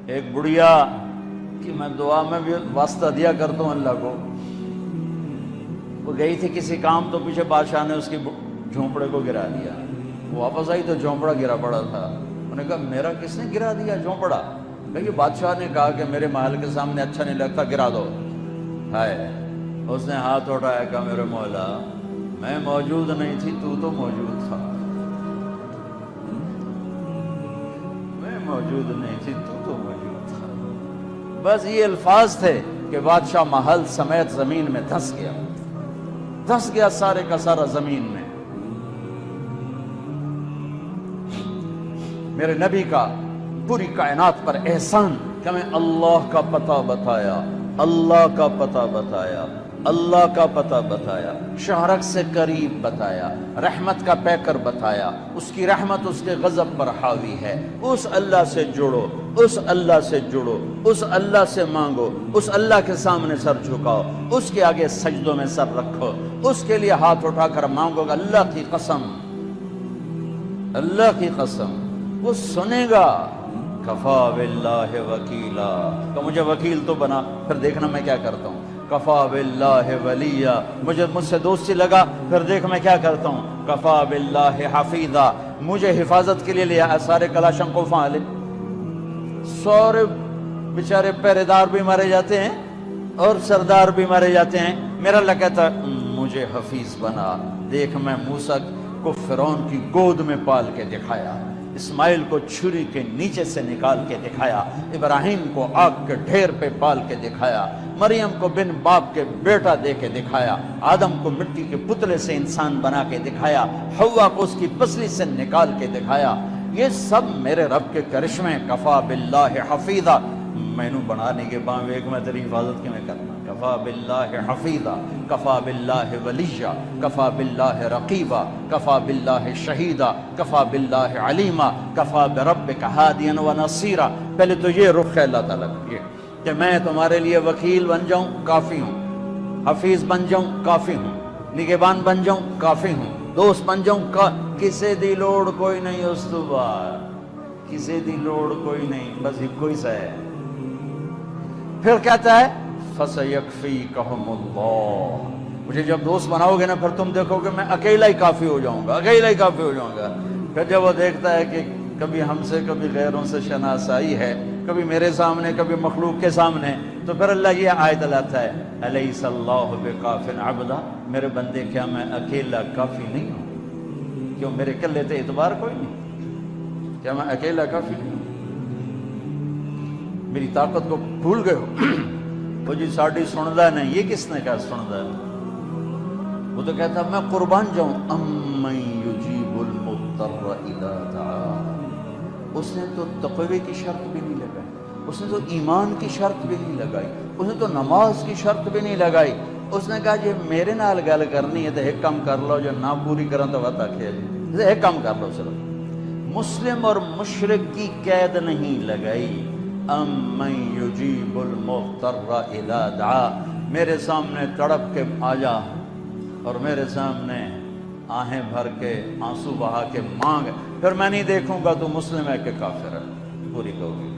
ایک بڑھیا کہ میں دعا میں بھی واسطہ دیا کرتا ہوں اللہ کو، وہ گئی تھی کسی کام تو پیچھے بادشاہ نے اس کی جھونپڑے کو گرا دیا، وہ واپس آئی تو جھونپڑا گرا پڑا تھا۔ انہوں نے کہا میرا کس نے گرا دیا جھونپڑا؟ کہ یہ بادشاہ نے کہا کہ میرے محل کے سامنے اچھا نہیں لگتا، گرا دو۔ ہائے، اس نے ہاتھ اٹھایا، کہا میرے مولا میں موجود نہیں تھی، تو موجود تھا، میں موجود نہیں تھی، تو موجود تھا۔ بس یہ الفاظ تھے کہ بادشاہ محل سمیت زمین میں دھس گیا سارے کا سارا زمین میں۔ میرے نبی کا پوری کائنات پر احسان کہ میں اللہ کا پتہ بتایا، اللہ کا پتہ بتایا، اللہ کا پتہ بتایا، شہرک سے قریب بتایا، رحمت کا پیکر بتایا، اس کی رحمت اس کے غضب پر حاوی ہے، اس اللہ سے جڑو، اس اللہ سے جڑو، اس اللہ سے مانگو، اس اللہ کے سامنے سر جھکاؤ، اس کے آگے سجدوں میں سر رکھو، اس کے لیے ہاتھ اٹھا کر مانگو گا۔ اللہ کی قسم، اللہ کی قسم وہ سنے گا۔ کفا باللہ وکیلا، کہ مجھے وکیل تو بنا، پھر دیکھنا میں کیا کرتا ہوں۔ کفا باللہ ولیہ، مجھ سے دوستی لگا، پھر دیکھ میں کیا کرتا ہوں۔ کفا باللہ حفیظا، مجھے حفاظت کے لیے لیا سارے کلاشنکوف والے، سارے بیچارے پہرے دار بھی مارے جاتے ہیں اور سردار بھی مارے جاتے ہیں، میرا اللہ کہتا مجھے حفیظ بنا۔ دیکھ میں موسیٰ کو فرعون کی گود میں پال کے دکھایا، اسماعیل کو چھری کے نیچے سے نکال کے دکھایا، ابراہیم کو آگ کے ڈھیر پہ پال کے دکھایا، مریم کو بن باپ کے بیٹا دے کے دکھایا، آدم کو مٹی کے پتلے سے انسان بنا کے دکھایا، حوا کو اس کی پسلی سے نکال کے دکھایا۔ یہ سب میرے رب کے کرشمے۔ کفا باللہ حفیظا، مینو بنانے کے باوجود میں تیری حفاظت کی میں کرنا۔ کفا باللہ حفیظا، کفا باللہ ولیہ، کفا باللہ رقیبا، کفا باللہ شہیدا، کفا باللہ علیما، کفا بربک ہادیا و نصیرا۔ پہلے تو یہ رخ ہے اللہ تعالیٰ کا کہ میں تمہارے لیے وکیل بن جاؤں، کافی ہوں، حفیظ بن جاؤں، کافی ہوں، نگہبان بن جاؤں، کافی ہوں، دوست بن جاؤں، کسے دی لوڑ کوئی نہیں اس تو بعد، کسے دی لوڑ کوئی نہیں، بس ایک کوئی سا ہے۔ پھر کہتا ہے فَسَيَكْفِيكَهُمُ اللَّهُ، مجھے جب دوست بناؤ گے نا پھر تم دیکھو کہ میں اکیلا ہی کافی ہو جاؤں گا، اکیلا ہی کافی ہو جاؤں گا۔ پھر جب وہ دیکھتا ہے کہ کبھی ہم سے کبھی غیروں سے شناسائی ہے، کبھی میرے سامنے کبھی مخلوق کے سامنے، تو پھر اللہ یہ آیت لاتا ہے أَلَيْسَ اللَّهُ بِكَافٍ عَبْدًا، میرے بندے کیا میں اکیلا کافی نہیں ہوں؟ کیوں میرے کلے تے اعتبار کوئی نہیں؟ کیا میں اکیلا کافی نہیں ہوں؟ میری طاقت کو بھول گئے ہو؟ وہ جی ساڑھی سندا نہیں، یہ کس نے کہا سندا ہے؟ وہ تو کہتا میں قربان جاؤں۔ أَمَّن يُجِيبُ الْمُضْطَرَّ إِذَا دَعَاهُ، اس نے تو تقوی کی شرط بھی نہیں لگائی، اس نے تو ایمان کی شرط بھی نہیں لگائی، اس نے تو نماز کی شرط بھی نہیں لگائی۔ اس نے کہا جی میرے نال گل کرنی ہے تو ایک کام کر لو، جو نہ پوری کرن تو وعدہ کیا جی ایک کام کر لو صرف۔ مسلم اور مشرک کی قید نہیں لگائی۔ أَمَّن يُجِيبُ الْمُضْطَرَّ إِذَا دَعَاهُ، میرے سامنے تڑپ کے آ جا اور میرے سامنے آہیں بھر کے آنسو بہا کے مانگ، پھر میں نہیں دیکھوں گا تو مسلم ہے کہ کافر ہے، پوری کہو گی۔